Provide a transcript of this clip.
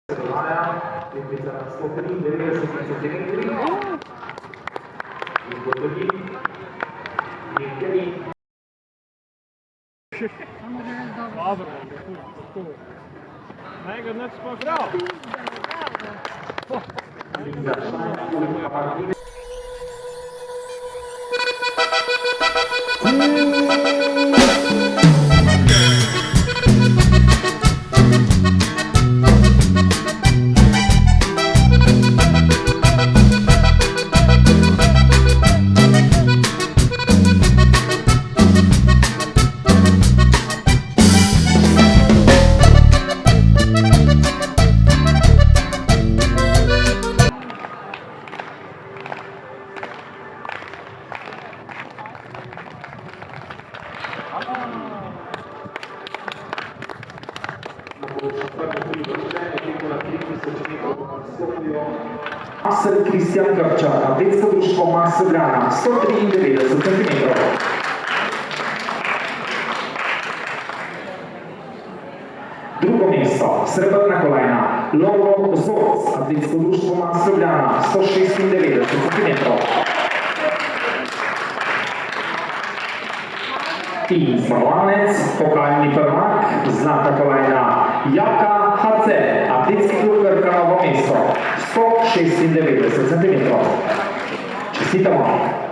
Tekmica na 193 cm. In gotovi. Nekaj. Dobro, naj ga nič sploh prav. Maser Kristjan Grčar, atletsko društvo Masa Ljubljana, 193 cm. Drugo mesto, srebrna kolajna, Lovro Zorc, atletsko društvo Masa Ljubljana, 196 cm. In zmagovalec, pokalni prvak, zlata kolajna, Jaka Hace, atletski klub Krka Novo mesto, 196 cm. Čestitamo!